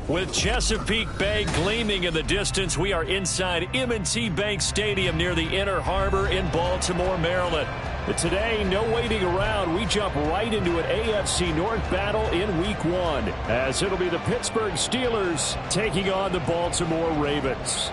With Chesapeake Bay gleaming in the distance, we are inside M&T Bank Stadium near the Inner Harbor in Baltimore, Maryland. But today, no waiting around. We jump right into an AFC North battle in Week 1, as it'll be the Pittsburgh Steelers taking on the Baltimore Ravens.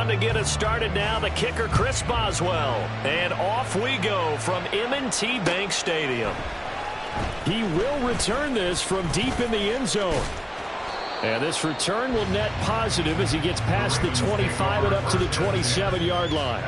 To get us started now, the kicker Chris Boswell, and off we go from M&T Bank Stadium. He will return this from deep in the end zone, and this return will net positive as he gets past the 25 and up to the 27-yard line.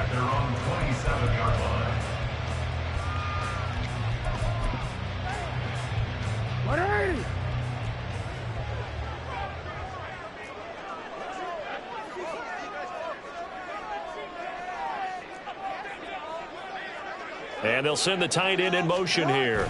And they'll send the tight end in motion here. And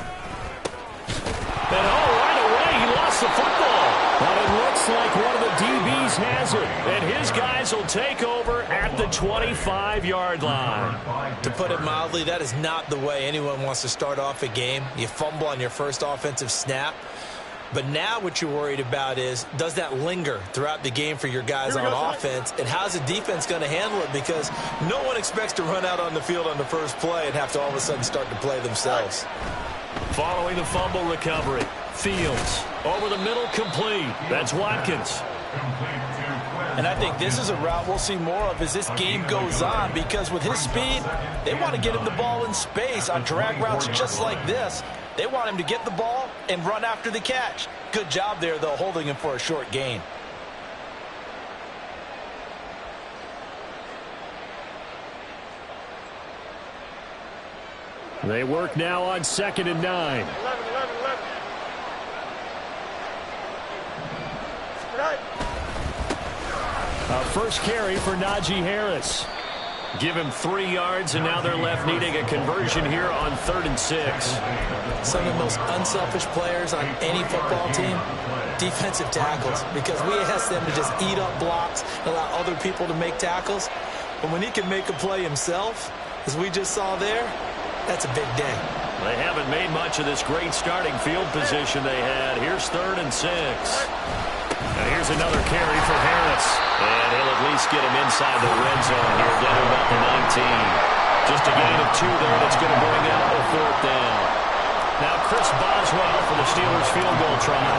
right away, he lost the football. But it looks like one of the DBs has it. And his guys will take over at the 25-yard line. To put it mildly, that is not the way anyone wants to start off a game. You fumble on your first offensive snap. But now what you're worried about is, does that linger throughout the game for your guys on offense? And how's the defense going to handle it? Because no one expects to run out on the field on the first play and have to all of a sudden start to play themselves. Following the fumble recovery, Fields over the middle, complete. That's Watkins. And I think this is a route we'll see more of as this game goes on, because with his speed, they want to get him the ball in space on drag routes just like this. They want him to get the ball and run after the catch. Good job there, though, holding him for a short gain. They work now on 2nd and 9. 11. A first carry for Najee Harris. Give him 3 yards, and now they're left needing a conversion here on 3rd and 6. Some of the most unselfish players on any football team, defensive tackles, because we ask them to just eat up blocks and allow other people to make tackles. But when he can make a play himself, as we just saw there, that's a big day. They haven't made much of this great starting field position they had. Here's 3rd and 6. And here's another carry for Harris. And he'll at least get him inside the red zone here, down to about the 19. Just a gain of 2 there that's going to bring out a 4th down. Now Chris Boswell for the Steelers field goal try.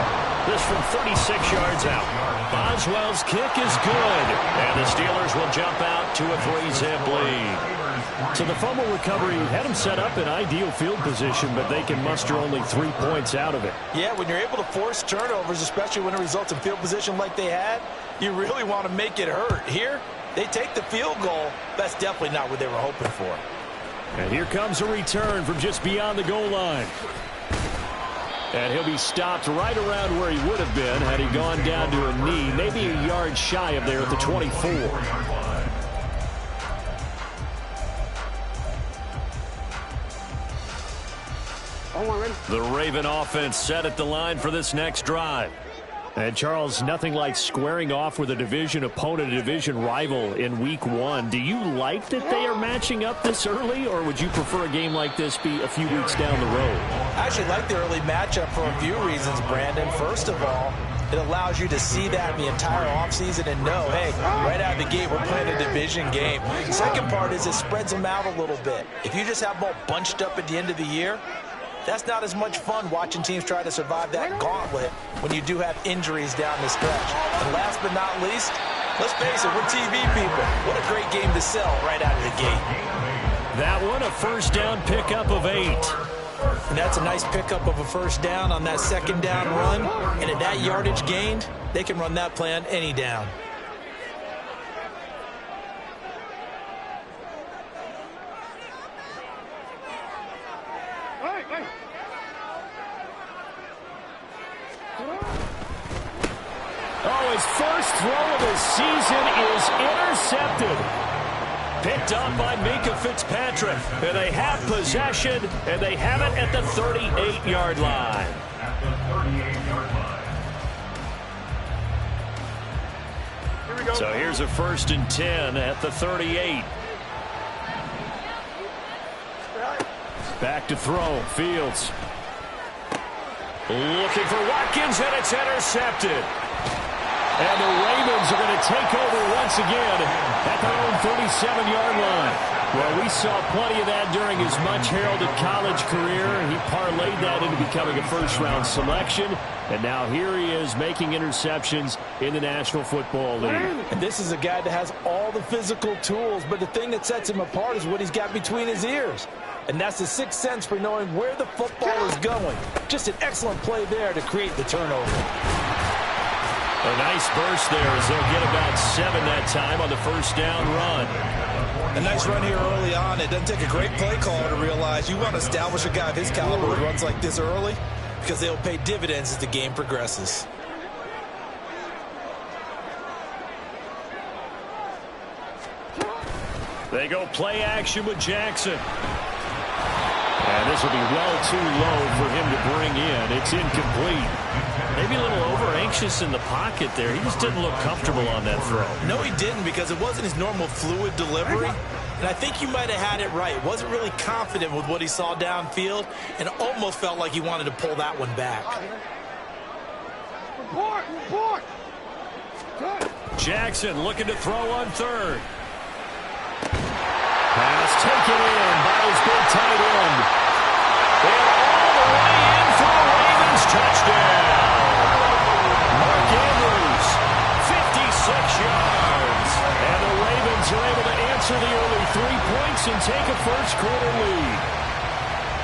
This from 36 yards out. Boswell's kick is good. And the Steelers will jump out to a 3-zip lead. So the fumble recovery had them set up in ideal field position, but they can muster only 3 points out of it. Yeah, when you're able to force turnovers, especially when it results in field position like they had, you really want to make it hurt. Here, they take the field goal. That's definitely not what they were hoping for. And here comes a return from just beyond the goal line. And he'll be stopped right around where he would have been had he gone down to a knee, maybe a yard shy of there at the 24. The Raven offense set at the line for this next drive. And, Charles, nothing like squaring off with a division opponent, a division rival in Week 1. Do you like that they are matching up this early, or would you prefer a game like this be a few weeks down the road? I actually like the early matchup for a few reasons, Brandon. First of all, it allows you to see that in the entire offseason and know, hey, right out of the gate, we're playing a division game. Second part is it spreads them out a little bit. If you just have them all bunched up at the end of the year, that's not as much fun watching teams try to survive that gauntlet when you do have injuries down the stretch. And last but not least, let's face it, we're TV people. What a great game to sell right out of the gate. That one, a first down pickup of 8. And that's a nice pickup of a first down on that second down run. And at that yardage gained, they can run that play on any down. Oh, his first throw of the season is intercepted. Picked up by Minka Fitzpatrick. And they have possession, and they have it at the 38-yard line. So here's a 1st and 10 at the 38. Back to throw. Fields. Looking for Watkins, and it's intercepted. And the Ravens are going to take over once again at their own 37-yard line. Well, we saw plenty of that during his much-heralded college career. He parlayed that into becoming a first-round selection. And now here he is making interceptions in the National Football League. And this is a guy that has all the physical tools, but the thing that sets him apart is what he's got between his ears. And that's the sixth sense for knowing where the football is going. Just an excellent play there to create the turnover. A nice burst there as they'll get about 7 that time on the first down run. A nice run here early on. It doesn't take a great play caller to realize you want to establish a guy of his caliber who runs like this early because they'll pay dividends as the game progresses. They go play action with Jackson. And this will be well too low for him to bring in. It's incomplete. Maybe a little over-anxious in the pocket there. He just didn't look comfortable on that throw. No, he didn't, because it wasn't his normal fluid delivery. And I think you might have had it right. Wasn't really confident with what he saw downfield, and almost felt like he wanted to pull that one back. Jackson looking to throw on 3rd. Pass taken in by his big tight end. And all the way in for the Ravens touchdown. Mark Andrews, 56 yards. And the Ravens are able to answer the early 3 points and take a first-quarter lead.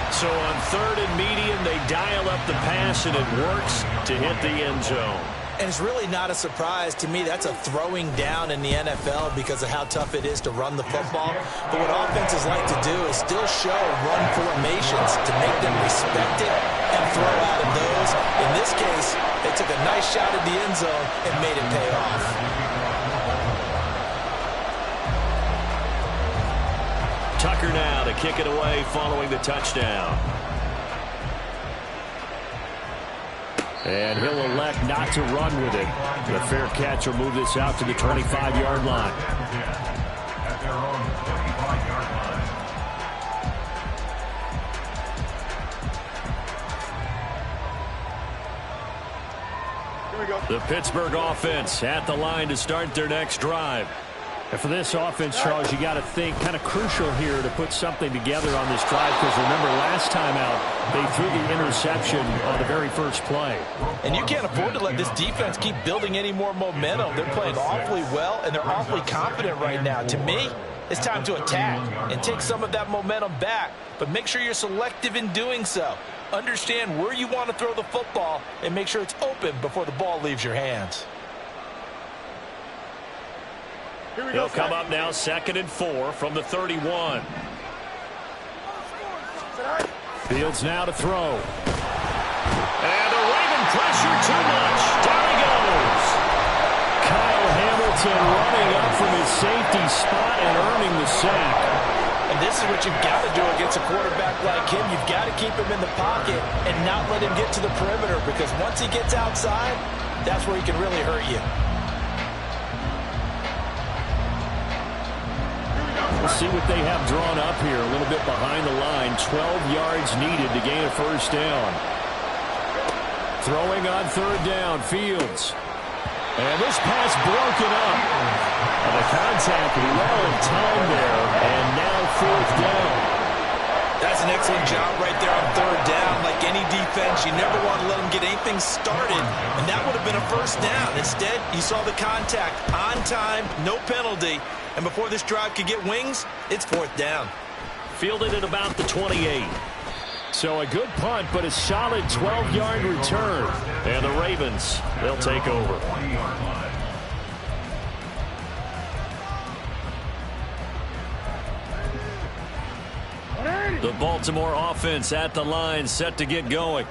So on 3rd and medium, they dial up the pass, and it works to hit the end zone. And it's really not a surprise to me. That's a throwing down in the NFL because of how tough it is to run the football. But what offenses like to do is still show run formations to make them respect it and throw out of those. In this case, they took a nice shot at the end zone and made it pay off. Tucker now to kick it away following the touchdown. And he'll elect not to run with it. The fair catch will move this out to the 25-yard line. The Pittsburgh offense at the line to start their next drive. And for this offense, Charles, you got to think kind of crucial here to put something together on this drive, because remember last time out they threw the interception on the very first play. And you can't afford to let this defense keep building any more momentum. They're playing awfully well, and they're awfully confident right now. To me, it's time to attack and take some of that momentum back, but make sure you're selective in doing so. Understand where you want to throw the football and make sure it's open before the ball leaves your hands. He'll come up now 2nd and 4 from the 31. Fields now to throw. And the Raven pressure too much. Down he goes. Kyle Hamilton running up from his safety spot and earning the sack. And this is what you've got to do against a quarterback like him. You've got to keep him in the pocket and not let him get to the perimeter, because once he gets outside, that's where he can really hurt you. We'll see what they have drawn up here. A little bit behind the line. 12 yards needed to gain a first down. Throwing on 3rd down. Fields. And this pass broken up. And the contact well in time there. And now 4th down. That's an excellent job right there on 3rd down. Like any defense, you never want to let them get anything started. And that would have been a first down. Instead, you saw the contact on time, no penalty. And before this drive could get wings, it's 4th down. Fielded at about the 28. So a good punt, but a solid 12-yard return. And the Ravens, they'll take over. The Baltimore offense at the line, set to get going.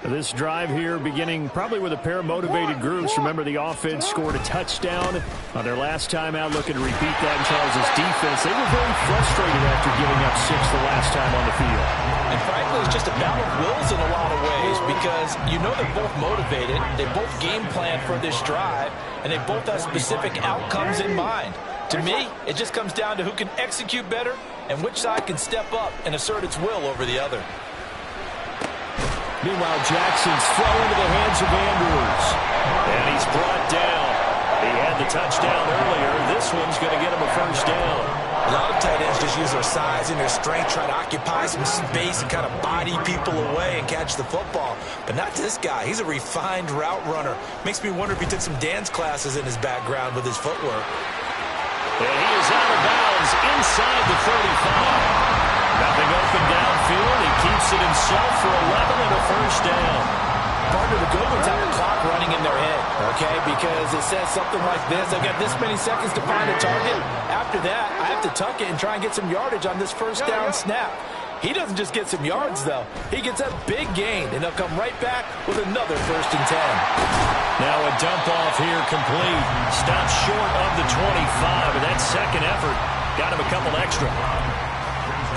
This drive here beginning probably with a pair of motivated groups. Remember, the offense scored a touchdown on their last time out, looking to repeat that in Charles' defense. They were very frustrated after giving up 6 the last time on the field. And frankly, it's just a battle of wills in a lot of ways because you know they're both motivated. They both game plan for this drive, and they both have specific outcomes in mind. To me, it just comes down to who can execute better and which side can step up and assert its will over the other. Meanwhile, Jackson's throw into the hands of Andrews. And he's brought down. He had the touchdown earlier. This one's going to get him a first down. A lot of tight ends just use their size and their strength, try to occupy some space and kind of body people away and catch the football. But not this guy. He's a refined route runner. Makes me wonder if he took some dance classes in his background with his footwork. And he is out of bounds inside the 35. Nothing open downfield. He keeps it himself for 11 and a first down. Partner, the good ones have a clock running in their head, okay? Because it says something like this. I've got this many seconds to find a target. After that, I have to tuck it and try and get some yardage on this first down snap. He doesn't just get some yards, though. He gets a big gain, and he'll come right back with another 1st and 10. Now a dump off here complete. Stops short of the 25, and that second effort got him a couple extra.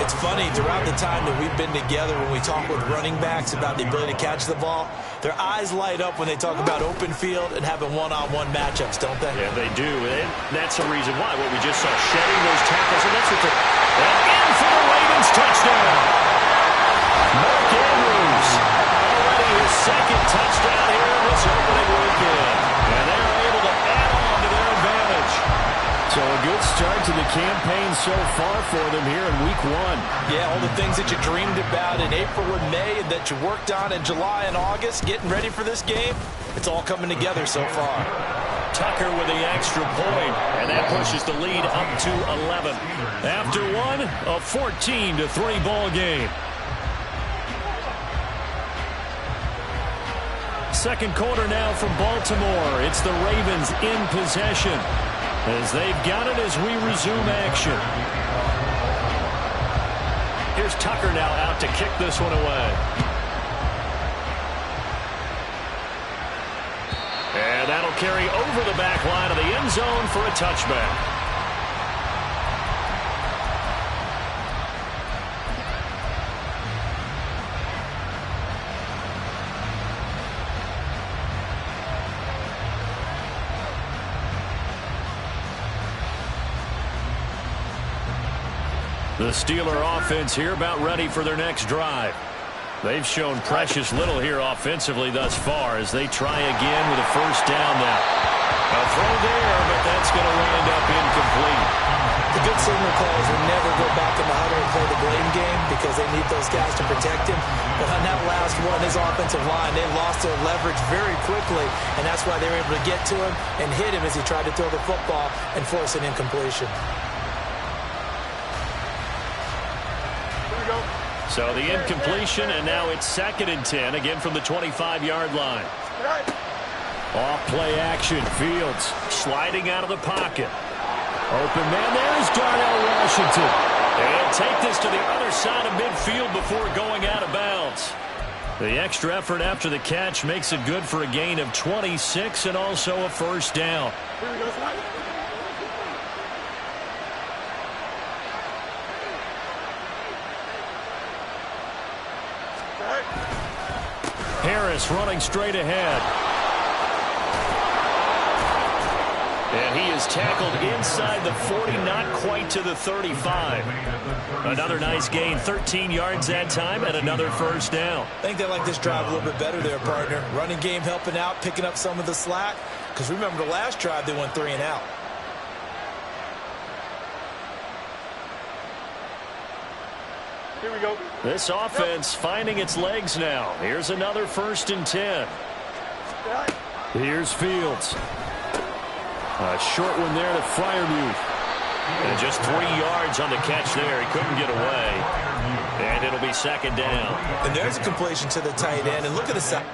It's funny, throughout the time that we've been together, when we talk with running backs about the ability to catch the ball, their eyes light up when they talk about open field and having one-on-one matchups, don't they? Yeah, they do. And that's the reason why. What we just saw, shedding those tackles, and that's what they're... And in for the Ravens touchdown. Mark Andrews, already his 2nd touchdown here in this opening weekend. And they're able to add on to their advantage. So a good start to the campaign so far for them here in week 1. Yeah, all the things that you dreamed about in April and May and that you worked on in July and August, getting ready for this game, it's all coming together so far. Tucker with the extra point, and that pushes the lead up to 11. After one, a 14-3 ball game. Second quarter now from Baltimore. It's the Ravens in possession, as they've got it as we resume action. Here's Tucker now out to kick this one away. And that'll carry over the back line of the end zone for a touchback. The Steeler offense here about ready for their next drive. They've shown precious little here offensively thus far as they try again with a first down now. A throw there, but that's going to wind up incomplete. The good signal calls will never go back in the huddle and play the blame game because they need those guys to protect him. But on that last one, his offensive line, they lost their leverage very quickly, and that's why they were able to get to him and hit him as he tried to throw the football and force an incompletion. So the incompletion, and now it's 2nd and 10, again from the 25-yard line. Off play action. Fields sliding out of the pocket. Open man, there's Darnell Washington. And take this to the other side of midfield before going out of bounds. The extra effort after the catch makes it good for a gain of 26 and also a first down. Harris running straight ahead. And he is tackled inside the 40, not quite to the 35. Another nice gain, 13 yards that time, and another first down. I think they like this drive a little bit better there, partner. Running game helping out, picking up some of the slack. Because remember, the last drive, they went 3 and out. Here we go. This offense finding its legs now. Here's another 1st and 10. Here's Fields. A short one there to Freiermuth. And just 3 yards on the catch there. He couldn't get away. And it'll be 2nd down. And there's a completion to the tight end. And look at the side.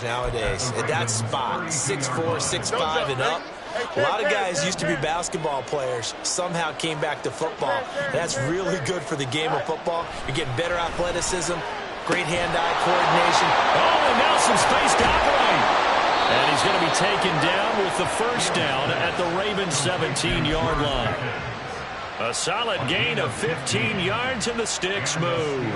yards nowadays. At that spot, 6'4", 6'5", and up. A lot of guys used to be basketball players, somehow came back to football. That's really good for the game of football. You're getting better athleticism, great hand-eye coordination. Oh, and now some space to operate. And he's going to be taken down with the first down at the Ravens' 17-yard line. A solid gain of 15 yards, and the sticks move.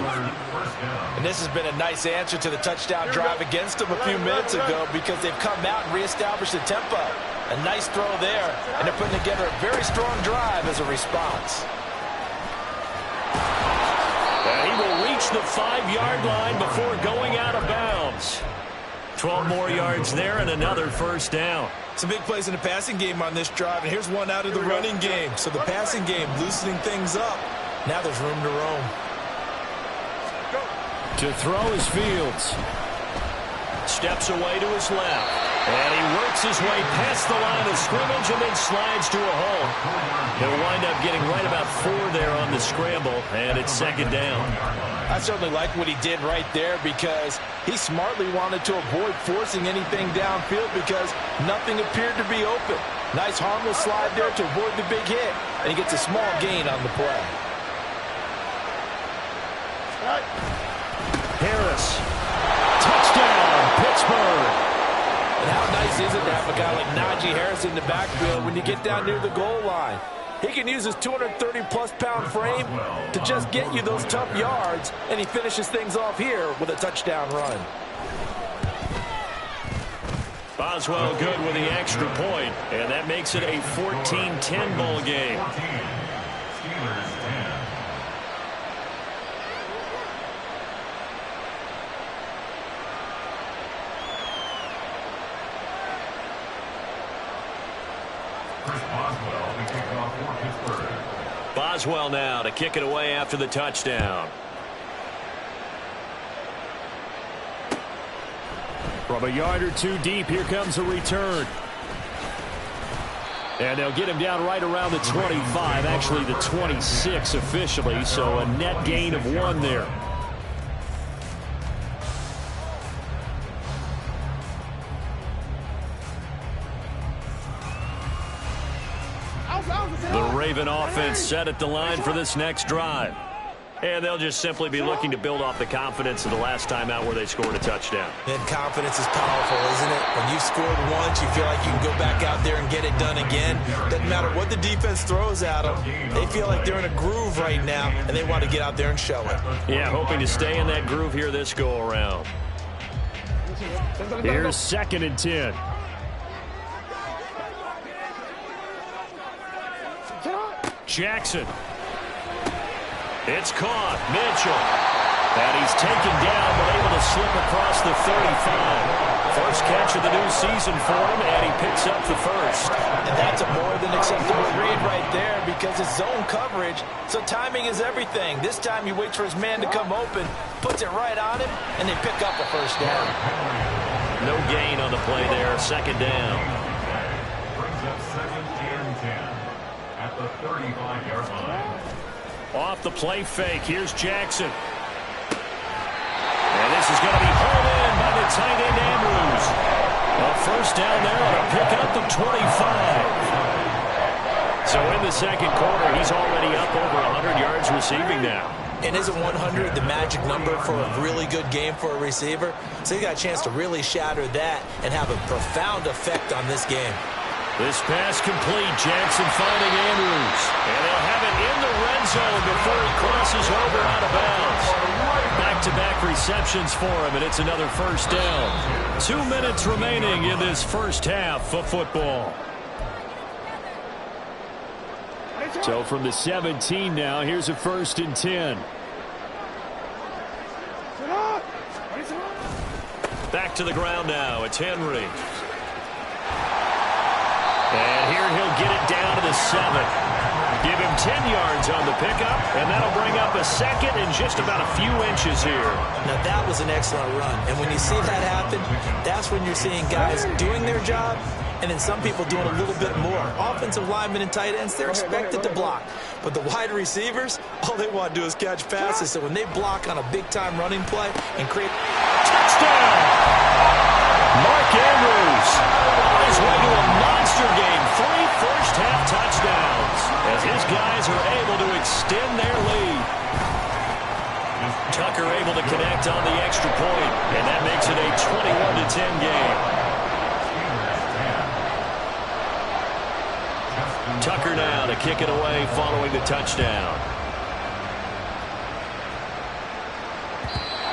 And this has been a nice answer to the touchdown drive against them a few minutes ago because they've come out and reestablished the tempo. A nice throw there, and they're putting together a very strong drive as a response. And he will reach the 5-yard line before going out of bounds. 12 more yards there and another first down. Some big plays in the passing game on this drive, and here's one out of the running game. So the passing game loosening things up. Now there's room to roam. To throw is Fields. Steps away to his left. And he works his way past the line of scrimmage and then slides to a hole. He'll wind up getting right about 4 there on the scramble, and it's second down. I certainly like what he did right there because he smartly wanted to avoid forcing anything downfield because nothing appeared to be open. Nice harmless slide there to avoid the big hit, and he gets a small gain on the play. Harris. Touchdown, Pittsburgh. And how nice is it to have a guy like Najee Harris in the backfield when you get down near the goal line? He can use his 230-plus pound frame to just get you those tough yards, and he finishes things off here with a touchdown run. Boswell good with the extra point, and that makes it a 14-10 ball game. Boswell now to kick it away after the touchdown. From a yard or two deep, here comes a return. And they'll get him down right around the 25, actually the 26 officially, so a net gain of 1 there. The Raven offense set at the line for this next drive. And they'll just simply be looking to build off the confidence of the last time out where they scored a touchdown. And confidence is powerful, isn't it? When you've scored once, you feel like you can go back out there and get it done again. Doesn't matter what the defense throws at them. They feel like they're in a groove right now, and they want to get out there and show it. Yeah, hoping to stay in that groove here this go-around. Here's 2nd and 10. Jackson. It's caught. Mitchell. And he's taken down, but able to slip across the 35. First catch of the new season for him, and he picks up the first. And that's a more than acceptable read right there because it's zone coverage, so timing is everything. This time he waits for his man to come open, puts it right on him, and they pick up a first down. No gain on the play there. Second down. Brings up 2nd and 10 at the 35-yard line. Off the play fake, here's Jackson. And this is going to be hauled in by the tight end Andrews. A first down there on a pickup of 25. So in the second quarter, he's already up over 100 yards receiving now. And isn't 100 the magic number for a really good game for a receiver? So he got a chance to really shatter that and have a profound effect on this game. This pass complete. Jackson finding Andrews. And they'll have it in the red zone before he crosses over out of bounds. Back-to-back receptions for him, and it's another first down. 2 minutes remaining in this first half of football. So from the 17 now, here's a 1st and 10. Back to the ground now. It's Henry. And here he'll get it down to the 7. Give him 10 yards on the pickup, and that'll bring up a second and just about a few inches here. Now that was an excellent run, and when you see that happen, that's when you're seeing guys doing their job, and then some people doing a little bit more. Offensive linemen and tight ends, they're expected to block. But the wide receivers, all they want to do is catch passes. So when they block on a big-time running play and create... Touchdown! Mark Andrews on his way to a monster game. 3 first-half touchdowns as his guys are able to extend their lead. Tucker able to connect on the extra point, and that makes it a 21-10 game. Tucker now to kick it away following the touchdown.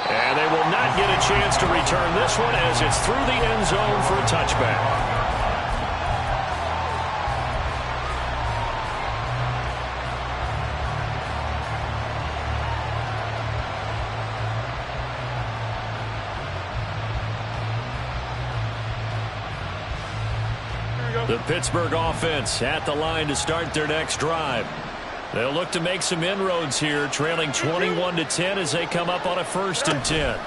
And they will not get a chance to return this one as it's through the end zone for a touchback. The Pittsburgh offense at the line to start their next drive. They'll look to make some inroads here, trailing 21-10 as they come up on a 1st and 10.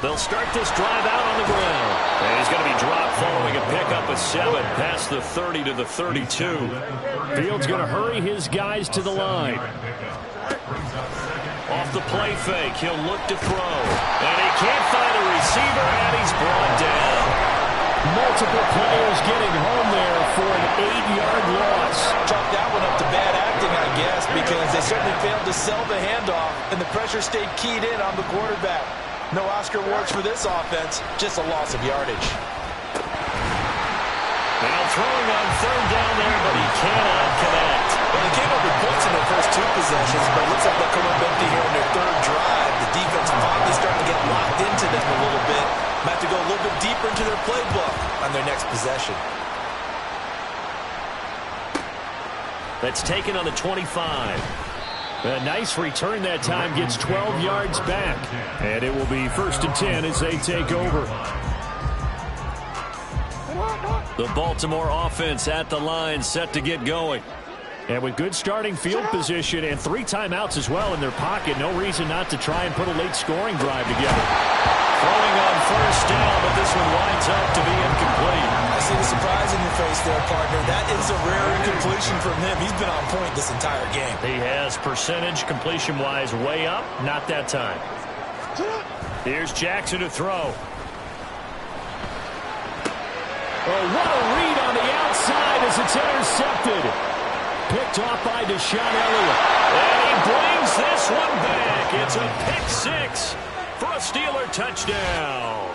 They'll start this drive out on the ground. And he's going to be dropped following a pickup of 7 past the 30 to the 32. Fields going to hurry his guys to the line. Off the play fake, he'll look to throw. And he can't find a receiver, and he's brought down. Multiple players getting home there for an 8-yard loss. Chalk that one up to bad acting, I guess, because they certainly failed to sell the handoff, and the pressure stayed keyed in on the quarterback. No Oscar awards for this offense, just a loss of yardage. Now throwing on 3rd down there, but he cannot connect. Well, they came up with points in their first 2 possessions, but it looks like they'll come up empty here in their 3rd drive. The defense finally starting to get locked into them a little bit. Might have to go a little bit deeper into their playbook on their next possession. That's taken on the 25. A nice return that time, gets 12 yards back. And it will be 1st and 10 as they take over. The Baltimore offense at the line, set to get going. And with good starting field position and 3 timeouts as well in their pocket, no reason not to try and put a late scoring drive together. Throwing on 1st down, but this one winds up to be incomplete. I see the surprise in your face there, partner. That is a rare incompletion from him. He's been on point this entire game. He has percentage completion-wise way up, not that time. Here's Jackson to throw. Oh, what a read on the outside as it's intercepted. Picked off by Deshaun Elliott. And he brings this one back. It's a pick 6 for a Steeler touchdown.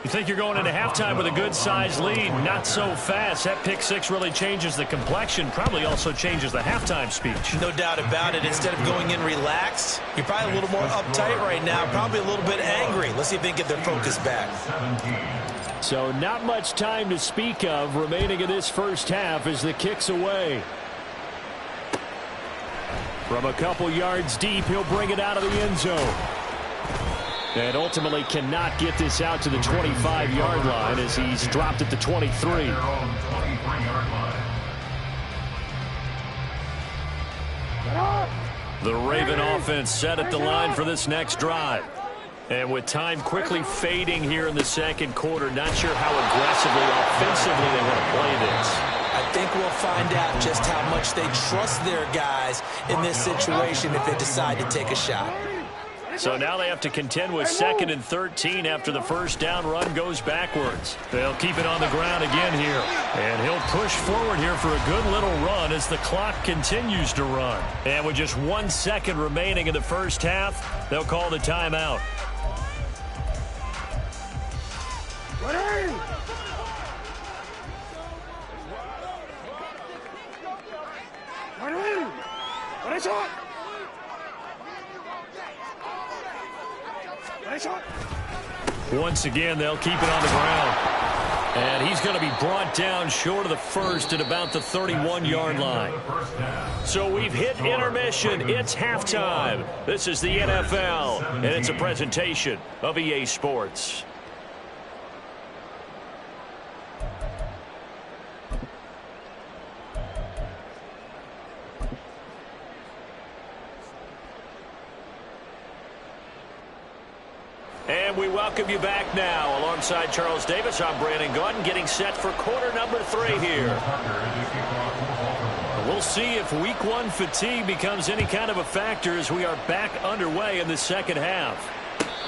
You think you're going into halftime with a good-sized lead. Not so fast. That pick 6 really changes the complexion. Probably also changes the halftime speech. No doubt about it. Instead of going in relaxed, you're probably a little more uptight right now. Probably a little bit angry. Let's see if they can get their focus back. So not much time to speak of remaining in this first half as the kick's away. From a couple yards deep, he'll bring it out of the end zone. And ultimately cannot get this out to the 25-yard line as he's dropped at the 23. The Raven offense set at the line for this next drive. And with time quickly fading here in the 2nd quarter, not sure how aggressively, offensively they want to play this. I think we'll find out just how much they trust their guys in this situation if they decide to take a shot. So now they have to contend with 2nd and 13 after the 1st down run goes backwards. They'll keep it on the ground again here. And he'll push forward here for a good little run as the clock continues to run. And with just 1 second remaining in the first half, they'll call the timeout. Once again, they'll keep it on the ground. And he's going to be brought down short of the 1st at about the 31-yard line. So we've hit intermission. It's halftime. This is the NFL, and it's a presentation of EA Sports. And we welcome you back now. Alongside Charles Davis, I'm Brandon Gordon, getting set for quarter number 3 here. We'll see if week 1 fatigue becomes any kind of a factor as we are back underway in the second half.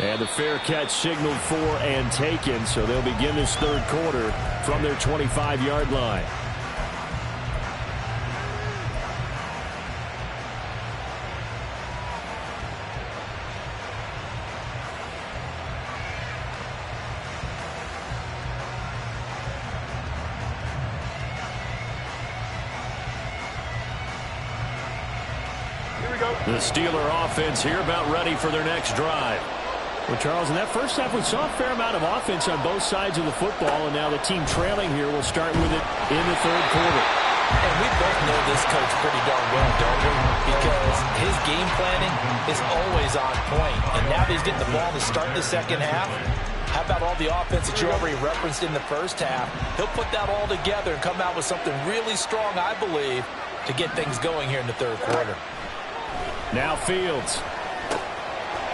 And the fair catch signaled for and taken, so they'll begin this third quarter from their 25-yard line. The Steeler offense here about ready for their next drive. Well, Charles, in that first half, we saw a fair amount of offense on both sides of the football, and now the team trailing here will start with it in the third quarter. And we both know this coach pretty darn well, don't we? Because his game planning is always on point. And now that he's getting the ball to start the second half, how about all the offense that you already referenced in the first half? He'll put that all together and come out with something really strong, I believe, to get things going here in the third quarter. Now Fields.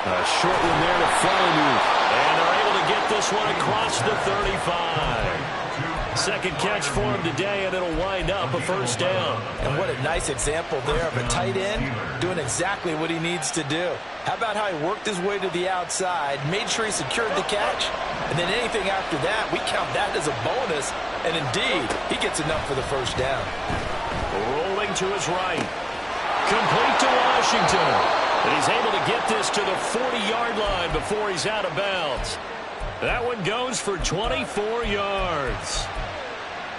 A short one there to Flanu. And they're able to get this one across the 35. Second catch for him today, and it'll wind up a first down. And what a nice example there of a tight end doing exactly what he needs to do. How about how he worked his way to the outside, made sure he secured the catch, and then anything after that, we count that as a bonus. And indeed, he gets enough for the first down. Rolling to his right. Complete to Washington. And he's able to get this to the 40-yard line before he's out of bounds. That one goes for 24 yards.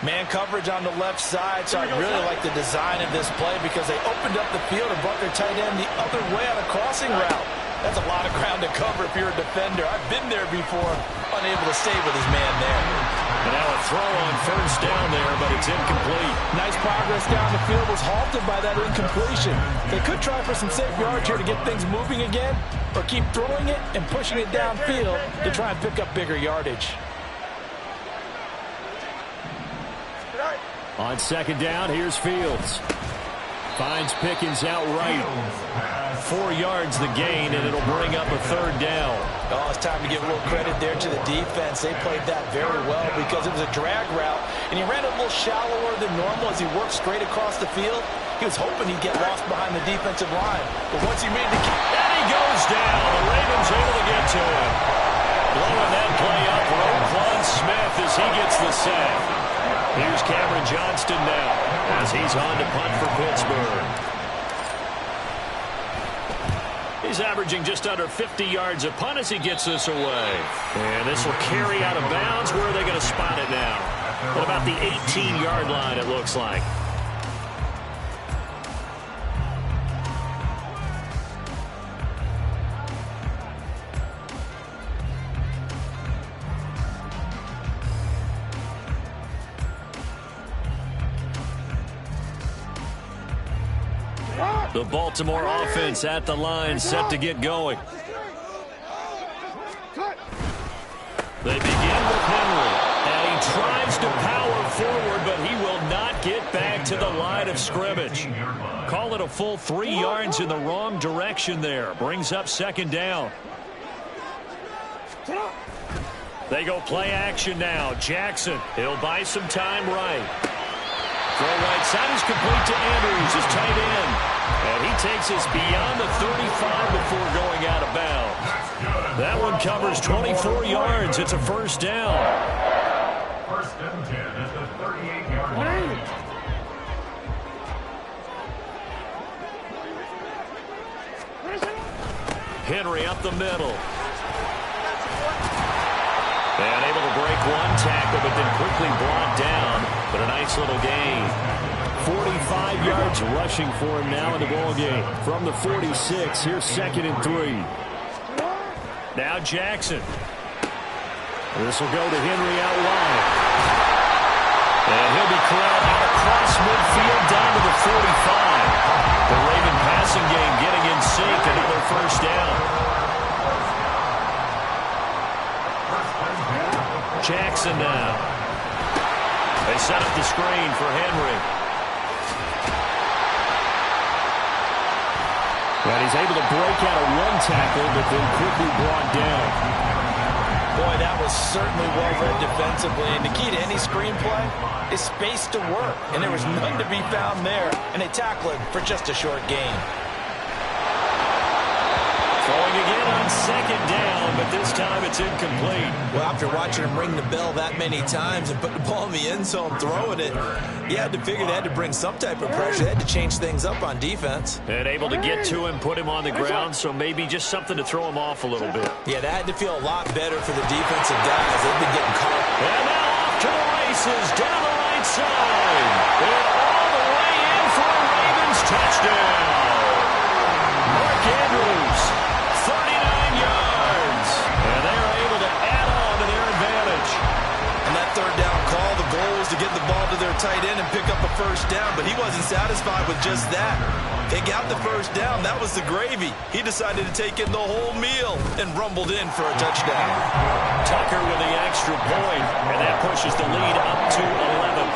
Man coverage on the left side, so I really like the design of this play because they opened up the field and brought their tight end the other way on a crossing route. That's a lot of ground to cover if you're a defender. I've been there before, unable to stay with his man there. And now a throw on first down there, but it's incomplete. Nice progress down the field was halted by that incompletion. They could try for some safe yards here to get things moving again, or keep throwing it and pushing it downfield to try and pick up bigger yardage. On second down, here's Fields. Finds Pickens outright. 4 yards the gain, and it'll bring up a third down. Oh, it's time to give a little credit there to the defense. They played that very well because it was a drag route, and he ran a little shallower than normal as he worked straight across the field. He was hoping he'd get lost behind the defensive line. But once he made the kick, and he goes down. The Ravens able to get to him. Blowing that play up, Roquan Smith as he gets the sack. Here's Cameron Johnston now as he's on to punt for Pittsburgh. He's averaging just under 50 yards a punt as he gets this away. And this will carry out of bounds. Where are they going to spot it now? At about the 18-yard line, it looks like. The Baltimore offense at the line, set to get going. They begin with Henry, and he tries to power forward, but he will not get back to the line of scrimmage. Call it a full 3 yards in the wrong direction there. Brings up second down. They go play action now. Jackson, he'll buy some time right. Throw right side is complete to Andrews, his tight end. And he takes us beyond the 35 before going out of bounds. That one covers 24 yards. It's a first down. First and 10 at the 38-yard line. Henry up the middle. And able to break one tackle, but then quickly brought down. But a nice little gain. 45 yards rushing for him now in the ball game. From the 46, here's 2nd and 3. Now Jackson. This will go to Henry out wide. And he'll be corralled out across midfield down to the 45. The Raven passing game getting in sync into their first down. Jackson now. They set up the screen for Henry. And he's able to break out of one tackle, but then quickly brought down. Boy, that was certainly well read defensively. And the key to any screenplay is space to work. And there was none to be found there. And they tackle it for just a short gain. Throwing again on second down. one, but this time it's incomplete. Well, after watching him ring the bell that many times and put the ball in the end zone, throwing it, he had to figure they had to bring some type of pressure. They had to change things up on defense. And able to get to him, put him on the ground, so maybe just something to throw him off a little bit. Yeah, that had to feel a lot better for the defensive guys. They've been getting caught. And now off to the races, down the right side. And all the way in for a Ravens touchdown. Mark Andrews, 39 yards. And they are able to add on to their advantage. And that third down call, the goal was to get the ball to their tight end and pick up a first down, but he wasn't satisfied with just that. They got the first down. That was the gravy. He decided to take in the whole meal and rumbled in for a touchdown. Tucker with the extra point, and that pushes the lead up to 11.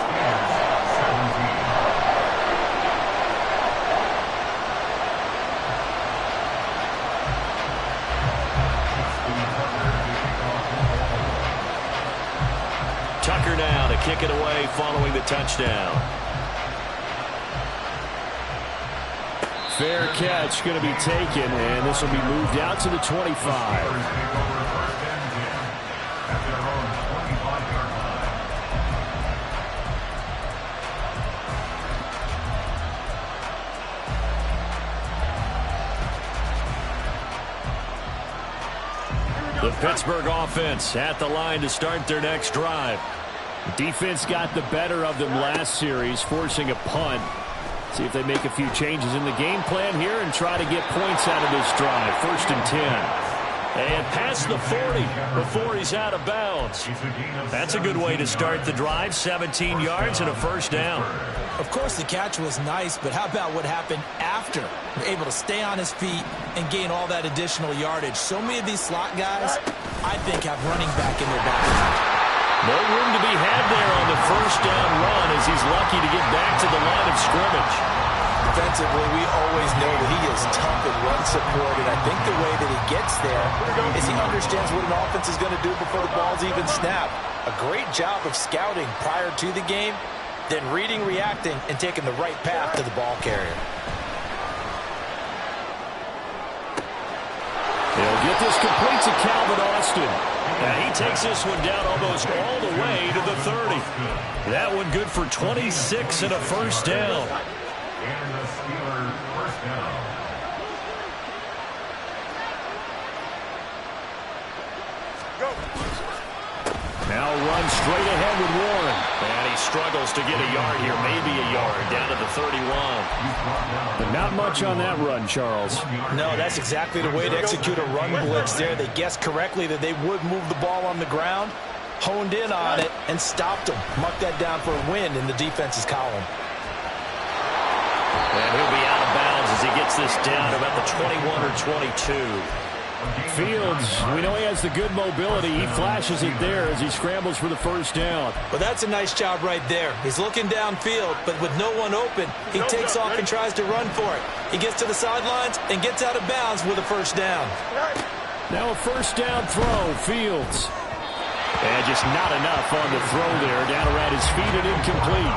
Tucker now to kick it away following the touchdown. Fair catch going to be taken, and this will be moved out to the 25. The Pittsburgh offense at the line to start their next drive. Defense got the better of them last series, forcing a punt. See if they make a few changes in the game plan here and try to get points out of this drive. 1st and 10. And past the 40 before he's out of bounds. That's a good way to start the drive. 17 yards and a first down. Of course, the catch was nice, but how about what happened after? Able to stay on his feet and gain all that additional yardage. So many of these slot guys, I think, have running back in their background. No room to be had there on the first down run as he's lucky to get back to the line of scrimmage. Defensively, we always know that he is tough in run support, and I think the way that he gets there is he understands what an offense is going to do before the ball's even snapped. A great job of scouting prior to the game, then reading, reacting, and taking the right path to the ball carrier. They'll get this complete to Calvin Austin. And he takes this one down almost all the way to the 30. That one good for 26 and a first down. And the Steelers first down. Now run straight ahead with Warren. And he struggles to get a yard here, maybe a yard, down to the 31. But not much on that run, Charles. No, that's exactly the way to execute a run blitz there. They guessed correctly that they would move the ball on the ground, honed in on it, and stopped them. Mark that down for a win in the defense's column. And he'll be out of bounds as he gets this down to about the 21 or 22. Fields, we know he has the good mobility. He flashes it there as he scrambles for the first down. Well, that's a nice job right there. He's looking downfield, but with no one open, he takes off and tries to run for it. He gets to the sidelines and gets out of bounds with a first down. Now a first down throw, Fields. And just not enough on the throw there, down around his feet and incomplete.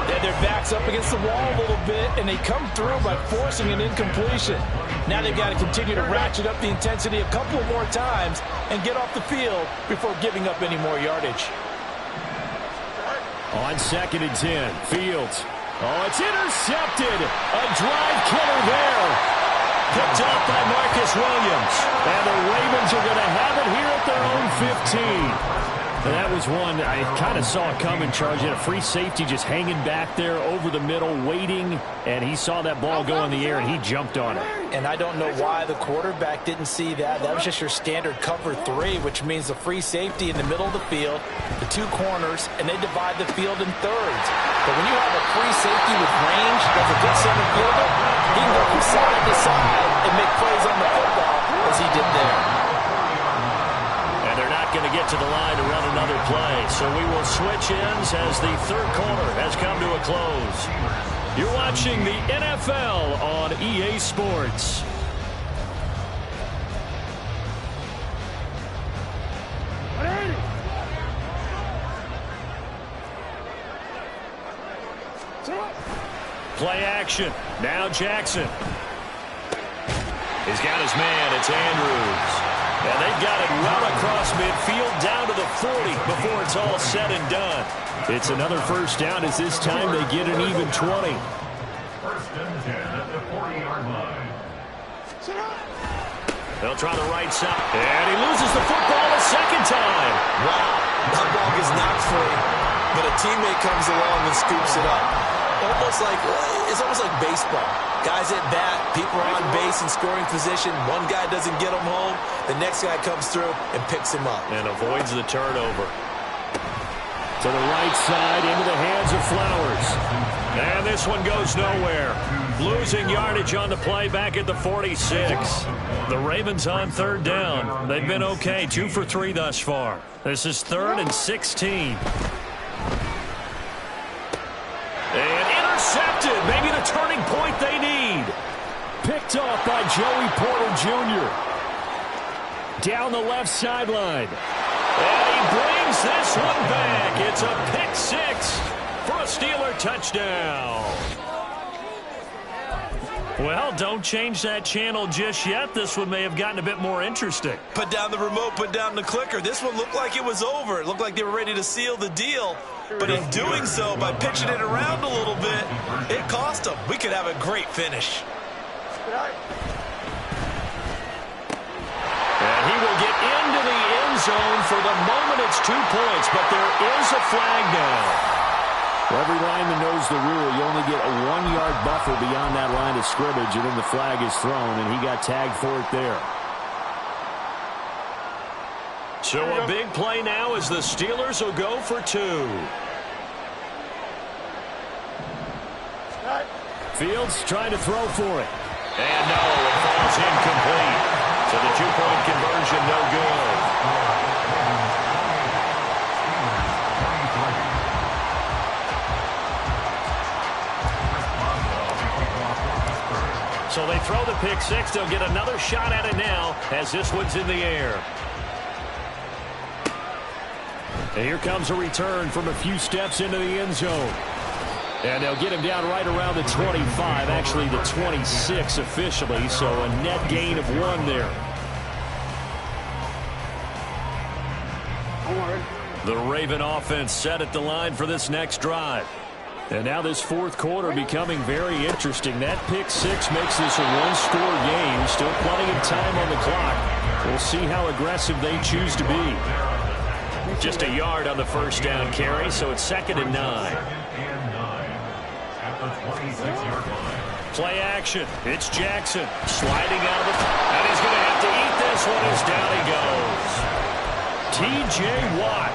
Yeah, their back's up against the wall a little bit, and they come through by forcing an incompletion. Now they've got to continue to ratchet up the intensity a couple of more times and get off the field before giving up any more yardage. On 2nd and 10, Fields. Oh, it's intercepted. A drive killer there. Picked up by Marcus Williams. And the Ravens are going to have it here at their own 15. And that was one I kind of saw coming, Charles. You had a free safety just hanging back there over the middle, waiting, and he saw that ball go in the air, and he jumped on it. And I don't know why the quarterback didn't see that. That was just your standard cover 3, which means the free safety in the middle of the field, the 2 corners, and they divide the field in thirds. But when you have a free safety with range, that's a good center fielder, he can go from side to side and make plays on the football as he did there. Going to get to the line to run another play. So we will switch ends as the third quarter has come to a close. You're watching the NFL on EA Sports. Play action. Now Jackson. He's got his man. It's Andrews. And they've got it well across midfield down to the 40 before it's all said and done. It's another first down as this time they get an even 20. First and 10 at the 40-yard line. They'll try the right side. And he loses the football a second time. Wow, that ball gets knocked free, but a teammate comes along and scoops it up. It's almost like baseball. Guys at bat, people are on base in scoring position. One guy doesn't get him home. The next guy comes through and picks him up. And avoids the turnover. To the right side, into the hands of Flowers. And this one goes nowhere. Losing yardage on the play back at the 46. The Ravens on third down. They've been okay, 2 for 3 thus far. This is 3rd and 16. And intercepted. Maybe the turning point they need. Picked off by Joey Porter Jr. Down the left sideline. And he brings this one back. It's a pick 6 for a Steeler touchdown. Well, don't change that channel just yet. This one may have gotten a bit more interesting. Put down the remote, put down the clicker. This one looked like it was over. It looked like they were ready to seal the deal. But in doing so, by pitching it around a little bit, it cost them. We could have a great finish. And he will get into the end zone. For the moment, it's 2 points, but there is a flag now. Well, every lineman knows the rule. You only get a 1-yard buffer beyond that line of scrimmage, and then the flag is thrown, and he got tagged for it there. So a big play now as the Steelers will go for 2. Fields trying to throw for it. And no, it falls incomplete. So the 2-point conversion no good. So they throw the pick 6. They'll get another shot at it now as this one's in the air. And here comes a return from a few steps into the end zone. And they'll get him down right around the 25, actually the 26 officially, so a net gain of 1 there. The Raven offense set at the line for this next drive. And now this 4th quarter becoming very interesting. That pick 6 makes this a 1-score game. Still plenty of time on the clock. We'll see how aggressive they choose to be. Just a yard on the first down carry, so it's 2nd and 9. At the 26-yard line. Play action. It's Jackson sliding out of the... And he's going to have to eat this one as down he goes. T.J. Watt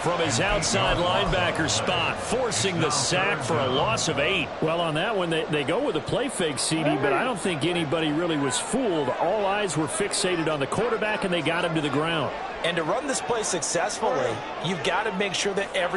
from his outside linebacker spot, forcing the sack for a loss of 8. Well, on that one, they go with a play fake, CD, but I don't think anybody really was fooled. All eyes were fixated on the quarterback, and they got him to the ground. And to run this play successfully, you've got to make sure that every